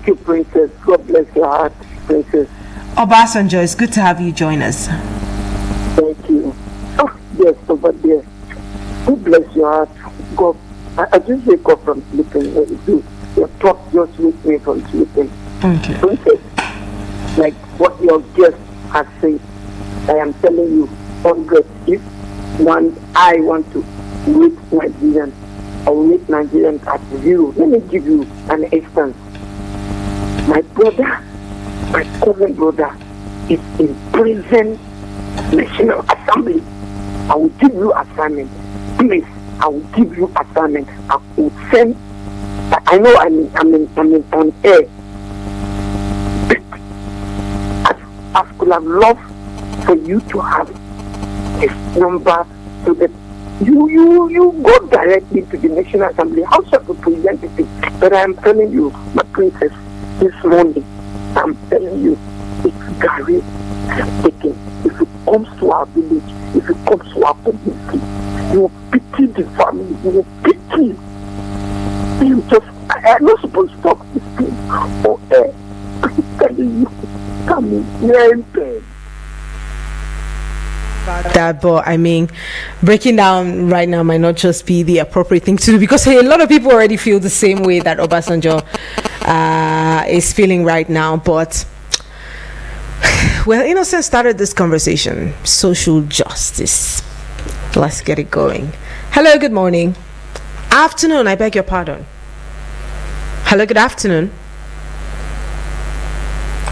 Thank you, Princess. God bless your heart, Princess. Obasanjo, it's good to have you join us. Thank you. Oh, yes, over there. God bless your heart. God, I just wake up from sleeping. Your talk just wake me from sleeping. Okay. Princess, like what your guest has said, I am telling you, 100. If I want to rate Nigerians, I will rate Nigerians at 0. Let me give you an instance. My brother, my cousin brother, is in prison, National Assembly. I will give you assignment. Please, I will give you assignment. I will send. I know I'm on air. I would have loved for you to have his number so that you go directly to the National Assembly, House of Representatives. But I am telling you, my princess, this morning, I'm telling you, it's Gary I am taking. If it comes to our village, if it comes to our community, you will pity the family, you will pity. I'm not supposed to talk this thing or air. I'm telling you, coming here in pain. That, but I mean, breaking down right now might not just be the appropriate thing to do, because a lot of people already feel the same way that Obasanjo is feeling right now. But well, Innocent started this conversation, social justice. Let's get it going. Hello, good morning. Afternoon, I beg your pardon. Hello, good afternoon.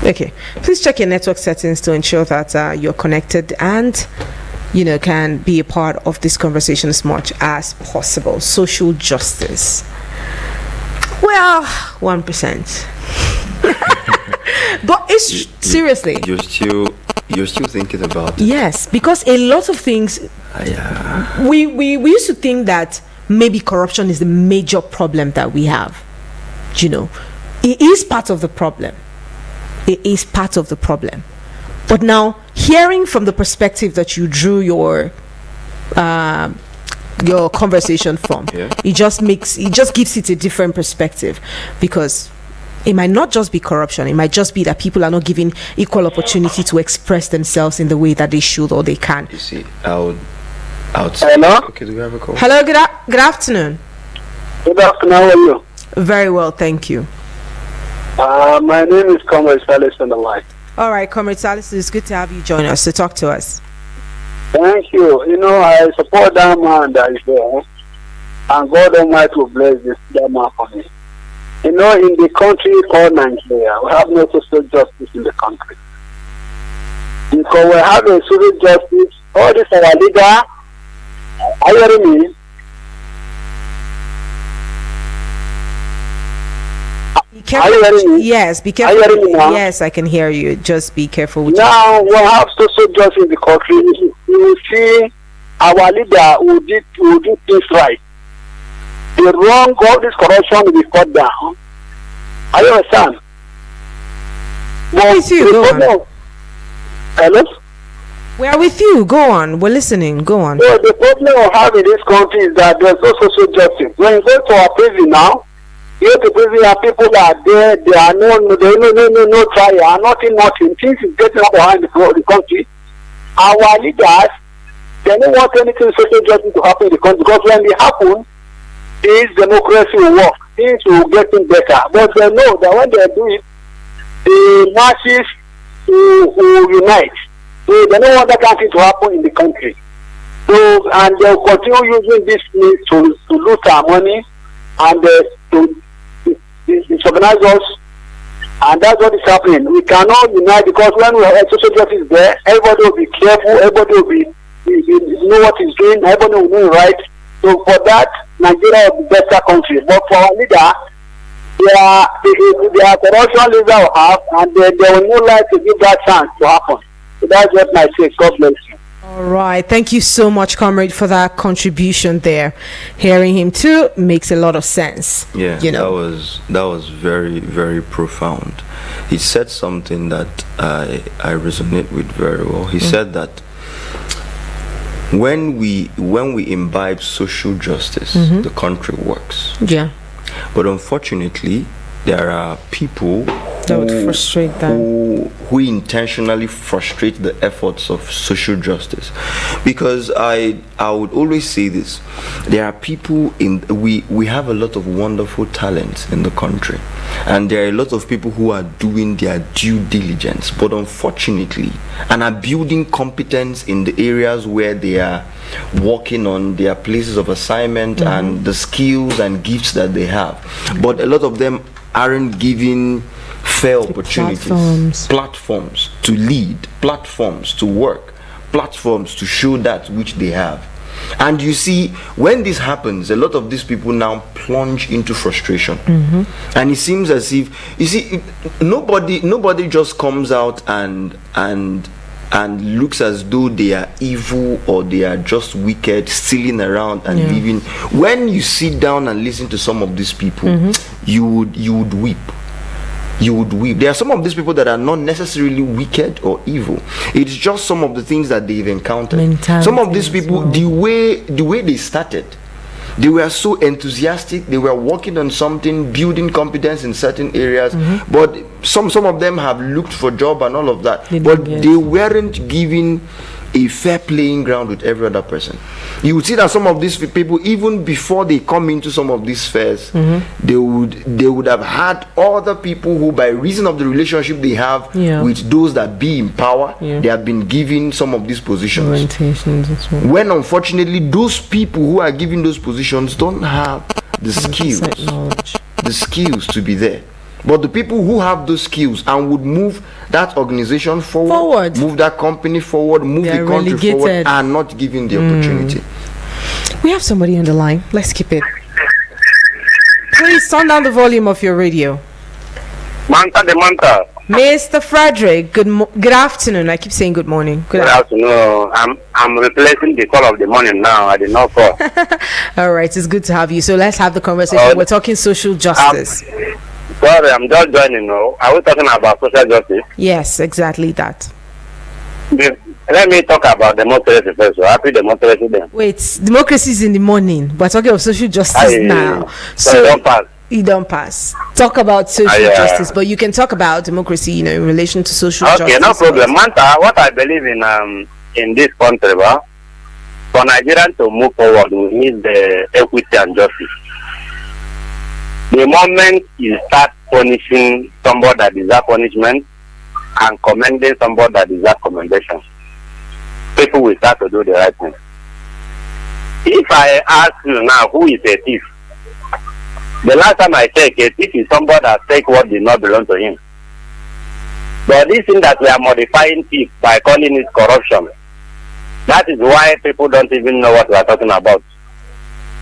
Okay, please check your network settings to ensure that you're connected and can be a part of this conversation as much as possible. Social justice, well, 1%. But it's seriously, you're still thinking about it. Yes, because a lot of things we used to think that maybe corruption is the major problem that we have. It is part of the problem. It is part of the problem. But now, hearing from the perspective that you drew your conversation from, it just gives it a different perspective, because it might not just be corruption. It might just be that people are not given equal opportunity to express themselves in the way that they should or they can. You see, Hello? Okay, do we have a call? Hello, good afternoon. Good afternoon, how are you? Very well, thank you. My name is Comrade Salis on the line. All right, Comrade Salis, it's good to have you join us to talk to us. Thank you. I support that man that is there, and God Almighty will bless that man for me. In the country called Nigeria, we have no social justice in the country. Because we have a social justice, all this our leader, are you hearing me? Yes, be careful. Yes, I can hear you. Just be careful with now. We have social justice in the country. You see, our leader who do things right. The wrong, all this corruption will be cut down. I understand. We're with you. Go on. Hello? We are with you. Go on. We're listening. Go on. So the problem we have in this country is that there's no social justice. When you go to our prison now, you go to prison and people are there. There are no trial, nothing. Things is getting up behind the country. Our leaders, they don't want anything social justice to happen in the country, because when it happens, this democracy will work. Things will get better. But they know that when they do it, the masses will unite. So they don't want that kind of thing to happen in the country. So, and they'll continue using this means to loot our money and to disorganize us. And that's what is happening. We cannot unite, because when we have social justice there, everybody will be careful, everybody will know what is doing, everybody will know right. So for that, Nigeria is a better country. But for our leader, they are corruption leader will have, and they will not like to give that chance to happen. So that's what my say. God bless you. All right. Thank you so much, Comrade, for that contribution there. Hearing him too makes a lot of sense. Yeah, that was very, very profound. He said something that I resonate with very well. He said that when we imbibe social justice, the country works. Yeah. But unfortunately, there are people That would frustrate them. who intentionally frustrate the efforts of social justice. Because I would always say this: there are people we have a lot of wonderful talents in the country, and there are a lot of people who are doing their due diligence, but unfortunately, and are building competence in the areas where they are working on their places of assignment and the skills and gifts that they have. But a lot of them aren't given fair opportunities, platforms to lead, platforms to work, platforms to show that which they have. And you see, when this happens, a lot of these people now plunge into frustration. And it seems as if, you see, nobody just comes out and looks as though they are evil or they are just wicked, stealing around and living. When you sit down and listen to some of these people, you would weep. You would weep. There are some of these people that are not necessarily wicked or evil. It's just some of the things that they've encountered. Mentality some of these people, well. the way they started, they were so enthusiastic. They were working on something, building competence in certain areas. But some of them have looked for job and all of that. But they weren't given a fair playing ground with every other person. You would see that some of these people, even before they come into some of these spheres, they would have had other people who, by reason of the relationship they have with those that be in power, they have been given some of these positions. Orientations as well. When unfortunately those people who are given those positions don't have the skills to be there. But the people who have those skills and would move that organization forward. Move that company forward, move the country forward, are not given the opportunity. We have somebody on the line. Let's keep it. Please turn down the volume of your radio. Manta. Mr. Frederick, good afternoon. I keep saying good morning. Good afternoon. I'm replacing the call of the morning now. I did not call. All right, it's good to have you. So let's have the conversation. We're talking social justice. Sorry, I'm just joining now. Are we talking about social justice? Yes, exactly that. Let me talk about democracy first. So happy democracy then. Wait, democracy is in the morning. We're talking of social justice now. So don't pass. You don't pass. Talk about social justice, but you can talk about democracy, in relation to social justice. Okay, no problem. Manta, what I believe in this country, for Nigerians to move forward, we need the equity and justice. The moment you start punishing somebody that deserves punishment and commending somebody that deserves commendation, people will start to do the right thing. If I ask you now, who is a thief? The last time I checked, a thief is somebody that takes what did not belong to him. But this thing that we are modifying thief by calling it corruption, that is why people don't even know what we are talking about.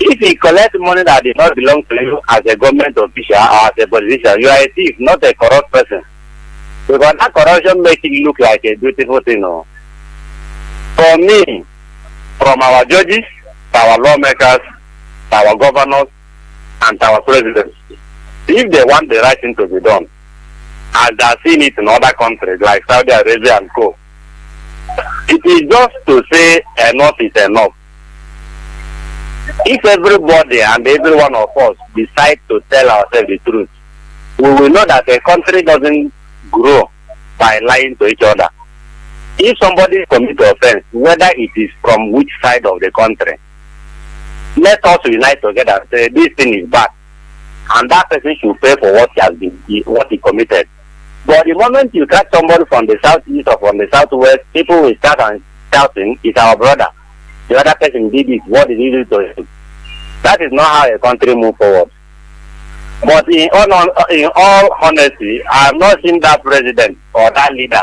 If you collect money that did not belong to you as a government official or as a politician, you are a thief, not a corrupt person. Because that corruption makes it look like a beautiful thing. No? For me, from our judges, to our lawmakers, to our governors, and to our presidents, if they want the right thing to be done, as they are seeing it in other countries like Saudi Arabia and co., it is just to say enough is enough. If everybody and every one of us decide to tell ourselves the truth, we will know that a country doesn't grow by lying to each other. If somebody commits offense, whether it is from which side of the country, let us unite together and say this thing is bad, and that person should pay for what he committed. But the moment you catch somebody from the southeast or from the southwest, people will start shouting, "It's our brother. The other person did it. What did he do to him?" That is not how a country moves forward. But in all honesty, I have not seen that president or that leader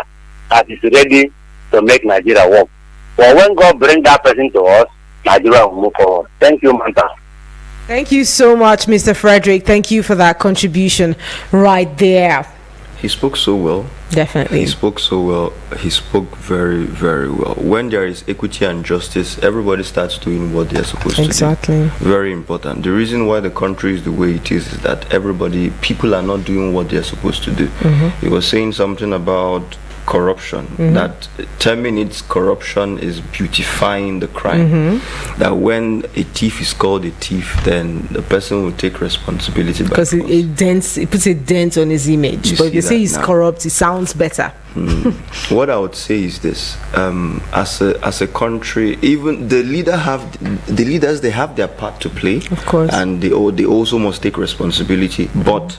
that is ready to make Nigeria work. But when God brings that person to us, Nigeria will move forward. Thank you, Manta. Thank you so much, Mr. Frederick. Thank you for that contribution right there. He spoke so well. Definitely. He spoke so well. He spoke very, very well. When there is equity and justice, everybody starts doing what they're supposed to do. Exactly. Very important. The reason why the country is the way it is that people are not doing what they're supposed to do. He was saying something about corruption, that terminates corruption is beautifying the crime. That when a thief is called a thief, then the person will take responsibility, because it puts a dent on his image. You but if you see say that he's now. corrupt, it sounds better. What I would say is this: as a country, even the leaders, they have their part to play, Of course. and they also must take responsibility. But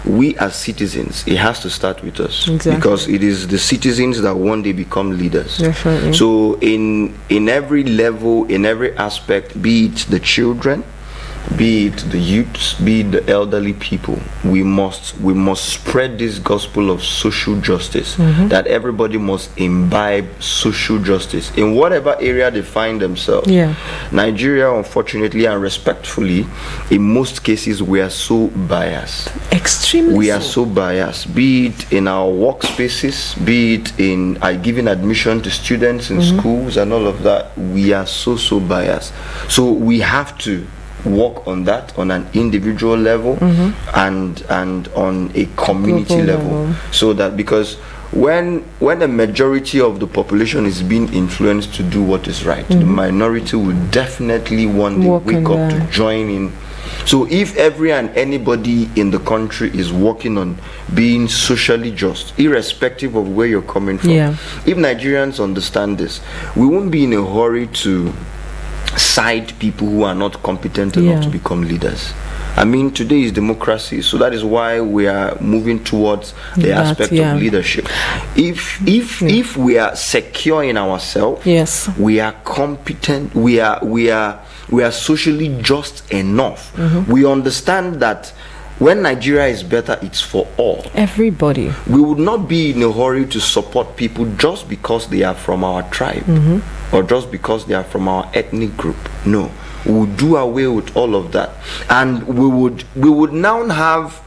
we as citizens, it has to start with us, Exactly. because it is the citizens that one day become leaders. Definitely. So in every level, in every aspect, be it the children, be it the youths, be it the elderly people, we must spread this gospel of social justice, that everybody must imbibe social justice in whatever area they find themselves. Yeah. Nigeria, unfortunately and respectfully, in most cases we are so biased. Extremely. We are so biased, be it in our workspaces, be it in giving admission to students in schools and all of that. We are so biased. So we have to work on that on an individual level and on a community Global level, level. so that, because when a majority of the population is being influenced to do what is right, the minority will definitely one day Walk wake in up there. to join in. So if every and anybody in the country is working on being socially just, irrespective of where you're coming from, Yeah. if Nigerians understand this, we won't be in a hurry to side people who are not competent enough Yeah. to become leaders. I mean, today is democracy, so that is why we are moving towards the That, aspect yeah. of leadership. If we are secure in ourselves, Yes. we are competent, we are socially just enough. We understand that when Nigeria is better, it's for all. Everybody. We would not be in a hurry to support people just because they are from our tribe or just because they are from our ethnic group. No, we would do away with all of that, and we would now have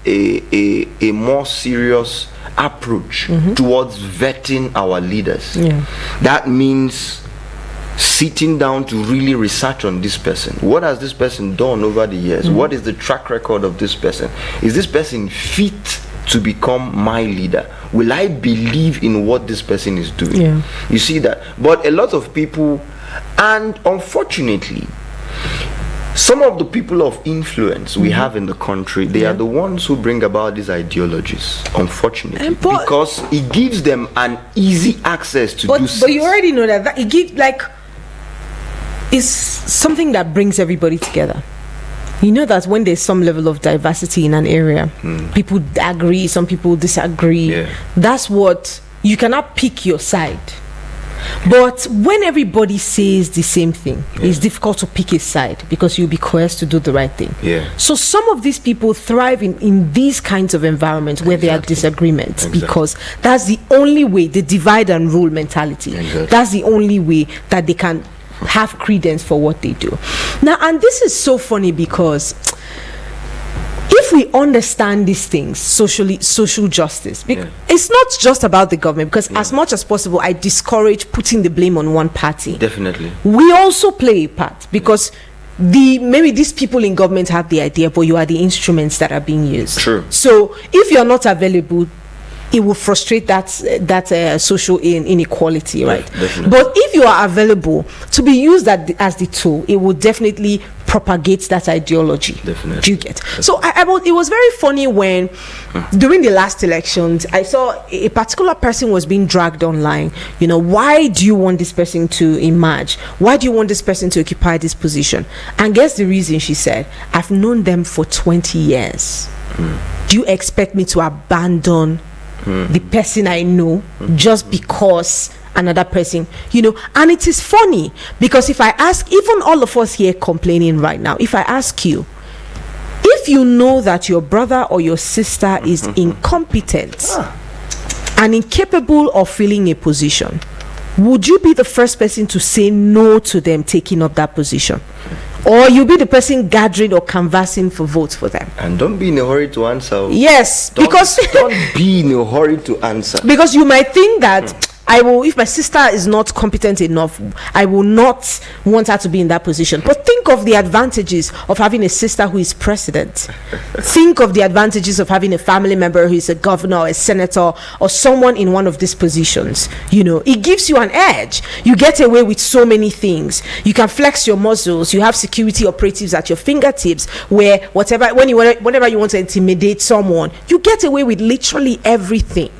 a more serious approach towards vetting our leaders. Yeah. That means sitting down to really research on this person. What has this person done over the years? What is the track record of this person? Is this person fit to become my leader? Will I believe in what this person is doing? Yeah. You see that? But a lot of people, and unfortunately, some of the people of influence we have in the country, they are the ones who bring about these ideologies, unfortunately, But- because it gives them an easy access to do But you already know that it gives, like, it's something that brings everybody together. You know that when there's some level of diversity in an area, people agree, some people disagree. Yeah. That's what you cannot pick your side. But when everybody says the same thing, it's difficult to pick a side because you'll be coerced to do the right thing. Yeah. So some of these people thrive in these kinds of environments where there are disagreements, Exactly. because that's the only way, the divide and rule mentality. Exactly. That's the only way that they can have credence for what they do. Now, and this is so funny because if we understand these things, social justice, it's not just about the government, because as much as possible, I discourage putting the blame on one party. Definitely. We also play a part, because maybe these people in government have the idea, but you are the instruments that are being used. True. So if you're not available, it will frustrate that social inequality, right? Definitely. But if you are available to be used as the tool, it will definitely propagate that ideology. Definitely. Do you get? So it was very funny when during the last elections, I saw a particular person was being dragged online. You know, why do you want this person to emerge? Why do you want this person to occupy this position? And guess the reason? She said, I've known them for 20 years. Do you expect me to abandon the person I know just because another person, you know? And it is funny because if I ask, even all of us here complaining right now, if I ask you, if you know that your brother or your sister is incompetent and incapable of filling a position, would you be the first person to say no to them taking up that position? Or you be the person gathering or canvassing for votes for them? And don't be in a hurry to answer. Yes, because Don't be in a hurry to answer. because you might think that if my sister is not competent enough, I will not want her to be in that position. But think of the advantages of having a sister who is president. Think of the advantages of having a family member who is a governor or a senator or someone in one of these positions. It gives you an edge. You get away with so many things. You can flex your muscles. You have security operatives at your fingertips, where whenever you want to intimidate someone, you get away with literally everything.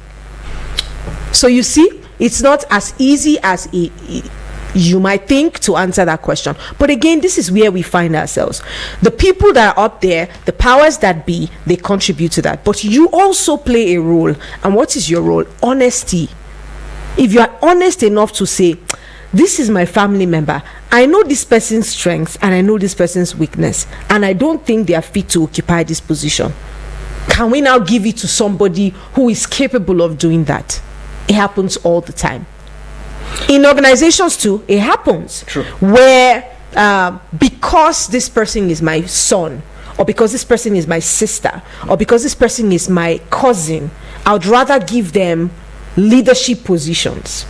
So you see, it's not as easy as you might think to answer that question. But again, this is where we find ourselves. The people that are up there, the powers that be, they contribute to that. But you also play a role. And what is your role? Honesty. If you are honest enough to say, this is my family member, I know this person's strengths and I know this person's weakness, and I don't think they are fit to occupy this position. Can we now give it to somebody who is capable of doing that? It happens all the time. In organizations too, it happens. True. Where because this person is my son, or because this person is my sister, or because this person is my cousin, I would rather give them leadership positions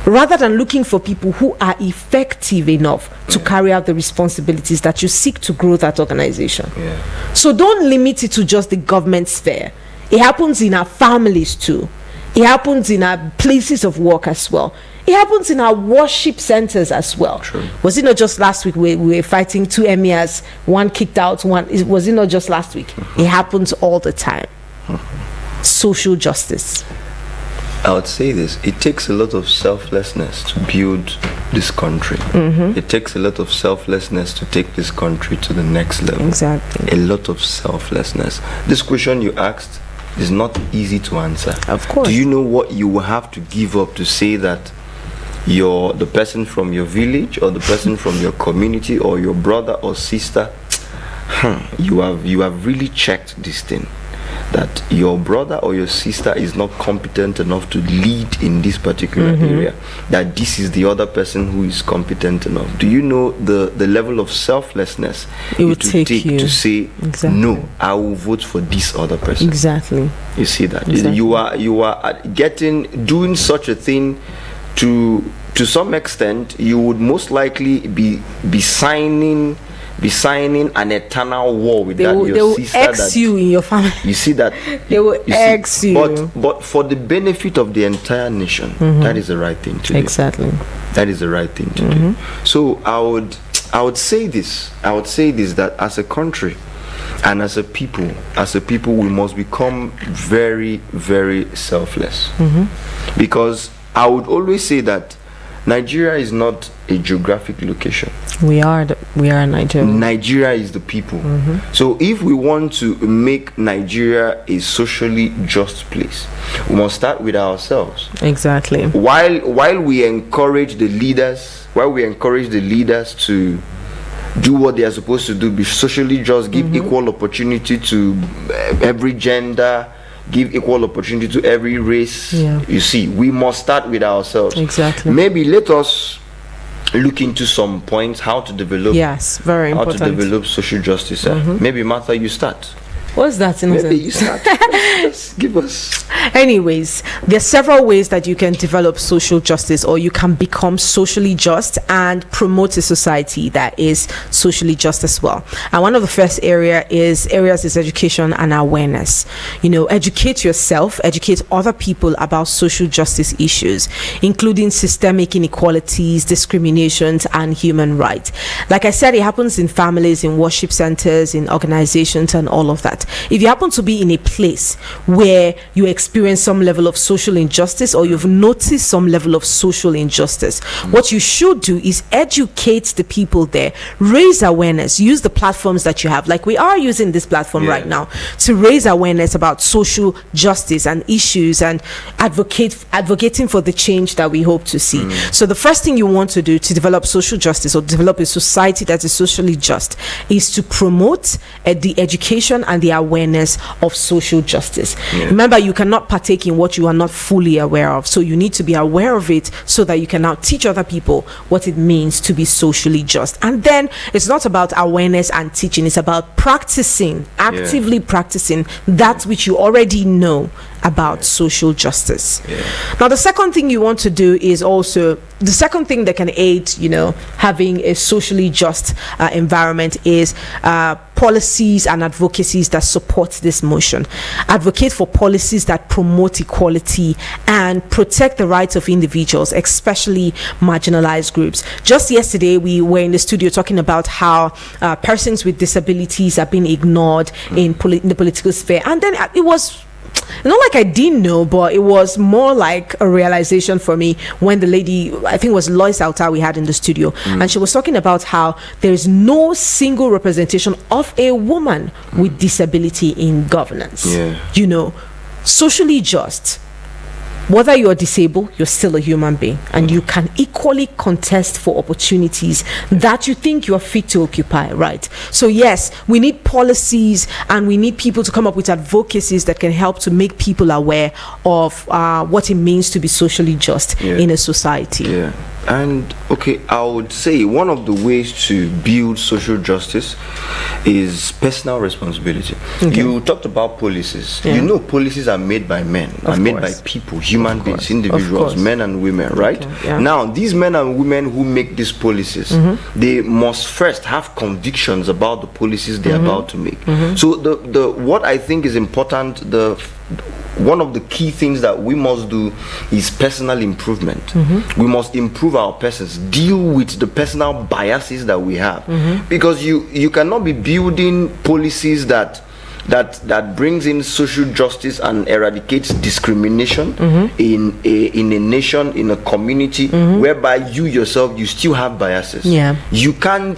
rather than looking for people who are effective enough to carry out the responsibilities that you seek to grow that organization. So don't limit it to just the government sphere. It happens in our families too. It happens in our places of work as well. It happens in our worship centers as well. True. Was it not just last week we were fighting two emirs, one kicked out, was it not just last week? It happens all the time. Social justice. I would say this: it takes a lot of selflessness to build this country. It takes a lot of selflessness to take this country to the next level. Exactly. A lot of selflessness. This question you asked is not easy to answer. Of course. Do you know what you will have to give up to say that you're the person from your village or the person from your community or your brother or sister? You have really checked this thing, that your brother or your sister is not competent enough to lead in this particular area, that this is the other person who is competent enough. Do you know the level of selflessness it would take you to say, exactly, no, I will vote for this other person? Exactly. You see that? Exactly. You are doing such a thing to some extent. You would most likely be signing an eternal war with your they will sister. X you in your family. You see that? They will X you. But for the benefit of the entire nation, that is the right thing to do. Exactly. That is the right thing to do. So I would say this. That as a country and as a people, we must become very, very selfless. Because I would always say that Nigeria is not a geographic location. We are Nigeria. Nigeria is the people. So if we want to make Nigeria a socially just place, we must start with ourselves. Exactly. While we encourage the leaders, to do what they are supposed to do, be socially just, give equal opportunity to every gender, give equal opportunity to every race. You see, we must start with ourselves. Exactly. Maybe let us look into some points how to develop. Yes, very important. How to develop social justice. Maybe Martha, you start. What's that? Maybe you start. Just give us. Anyways, there are several ways that you can develop social justice, or you can become socially just and promote a society that is socially just as well. And one of the first areas is education and awareness. Educate yourself, educate other people about social justice issues, including systemic inequalities, discriminations, and human rights. Like I said, it happens in families, in worship centers, in organizations, and all of that. If you happen to be in a place where you experience some level of social injustice, or you've noticed some level of social injustice, what you should do is educate the people there, raise awareness, use the platforms that you have, like we are using this platform right now, to raise awareness about social justice and issues, and advocating for the change that we hope to see. So the first thing you want to do to develop social justice, or develop a society that is socially just, is to promote the education and the awareness of social justice. Remember, you cannot cannot partake in what you are not fully aware of. So you need to be aware of it so that you can now teach other people what it means to be socially just. And then it's not about awareness and teaching, it's about practicing, actively practicing that which you already know about social justice. Now, the second thing you want to do is also, the second thing that can aid, having a socially just environment is policies and advocacies that support this motion. Advocate for policies that promote equality and protect the rights of individuals, especially marginalized groups. Just yesterday, we were in the studio talking about how persons with disabilities are being ignored in the political sphere. And then it was not like I didn't know, but it was more like a realization for me when the lady, I think it was Lois Alta we had in the studio, and she was talking about how there is no single representation of a woman with disability in governance. Socially just. Whether you're disabled, you're still a human being, and you can equally contest for opportunities that you think you're fit to occupy, right? So yes, we need policies and we need people to come up with advocacies that can help to make people aware of what it means to be socially just in a society. And okay, I would say one of the ways to build social justice is personal responsibility. You talked about policies. Policies are made by men, are made by people, human beings, individuals, men and women, right? Now, these men and women who make these policies, they must first have convictions about the policies they're about to make. So the what I think is important, one of the key things that we must do is personal improvement. We must improve our persons, deal with the personal biases that we have, because you cannot be building policies that brings in social justice and eradicates discrimination in a nation, in a community, whereby you yourself, you still have biases. You can't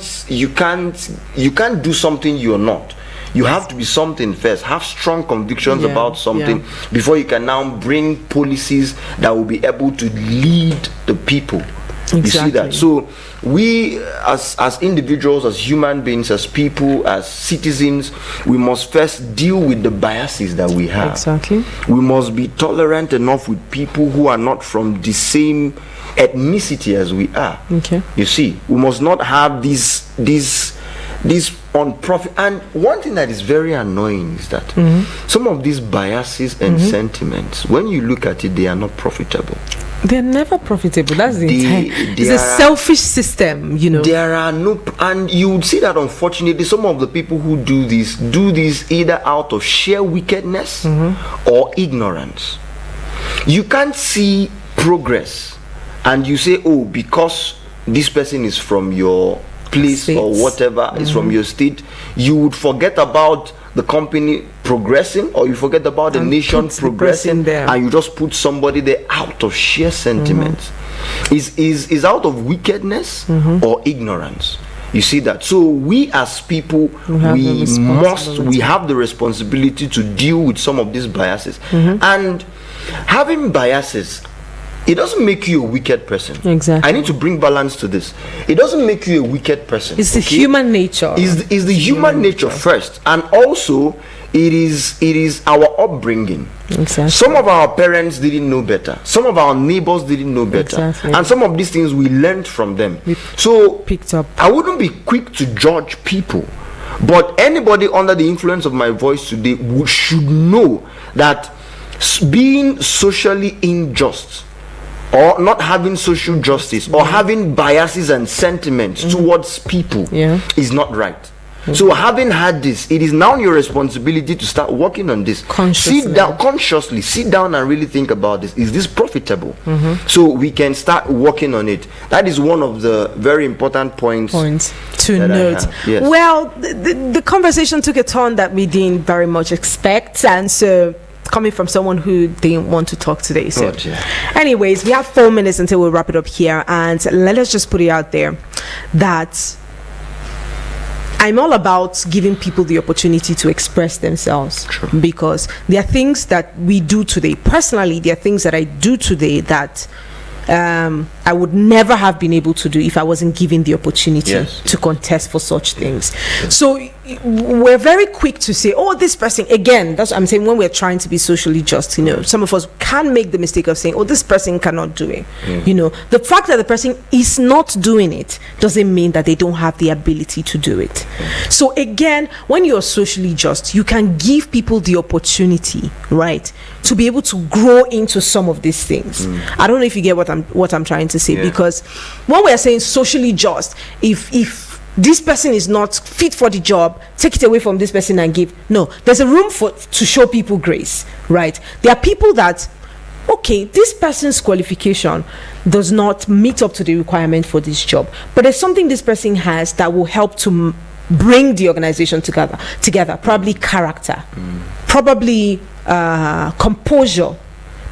do something you're not. You have to be something first, have strong convictions about something before you can now bring policies that will be able to lead the people. You see that? So we as individuals, as human beings, as people, as citizens, we must first deal with the biases that we have. We must be tolerant enough with people who are not from the same ethnicity as we are. You see, we must not have these on profit. And one thing that is very annoying is that some of these biases and sentiments, when you look at it, they are not profitable. They're never profitable. That's it's a selfish system, There are no, and you would see that unfortunately some of the people who do this either out of sheer wickedness or ignorance. You can't see progress and you say, oh, because this person is from your place or whatever is from your state, you would forget about the company progressing, or you forget about the nation progressing, and you just put somebody there out of sheer sentiments. Is out of wickedness or ignorance. You see that? So we as people, we have the responsibility to deal with some of these biases. And having biases, it doesn't make you a wicked person. I need to bring balance to this. It doesn't make you a wicked person. It's the human nature. It's the human nature first, and also it is our upbringing. Some of our parents didn't know better. Some of our neighbors didn't know better, and some of these things we learned from them. So picked up. I wouldn't be quick to judge people, but anybody under the influence of my voice today should know that being socially unjust, or not having social justice, or having biases and sentiments towards people is not right. So having had this, it is now your responsibility to start working on this. Consciously sit down and really think about this. Is this profitable? So we can start working on it. That is one of the very important points to note. Well, the conversation took a turn that we didn't very much expect, and so coming from someone who didn't want to talk today. So anyways, we have 4 minutes until we wrap it up here, and let us just put it out there that I'm all about giving people the opportunity to express themselves, because there are things that we do today. Personally, there are things that I do today that I would never have been able to do if I wasn't given the opportunity to contest for such things. So we're very quick to say, oh, this person, again, that's what I'm saying, when we're trying to be socially just, you know, some of us can make the mistake of saying, oh, this person cannot do it. You know, the fact that the person is not doing it doesn't mean that they don't have the ability to do it. So again, when you're socially just, you can give people the opportunity, right, to be able to grow into some of these things. I don't know if you get what I'm trying to say, because when we're saying socially just, if this person is not fit for the job, take it away from this person and give. No, there's a room to show people grace, right? There are people that, okay, this person's qualification does not meet up to the requirement for this job, but there's something this person has that will help to bring the organization together. Probably character, probably composure.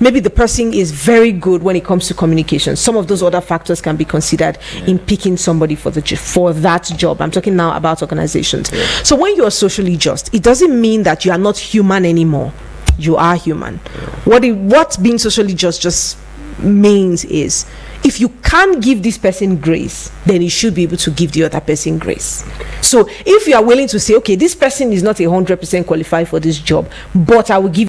Maybe the person is very good when it comes to communication. Some of those other factors can be considered in picking somebody for that job. I'm talking now about organizations. So when you are socially just, it doesn't mean that you are not human anymore. You are human. What being socially just means is, if you can't give this person grace, then you should be able to give the other person grace. So if you are willing to say, okay, this person is not 100% qualified for this job, but I will give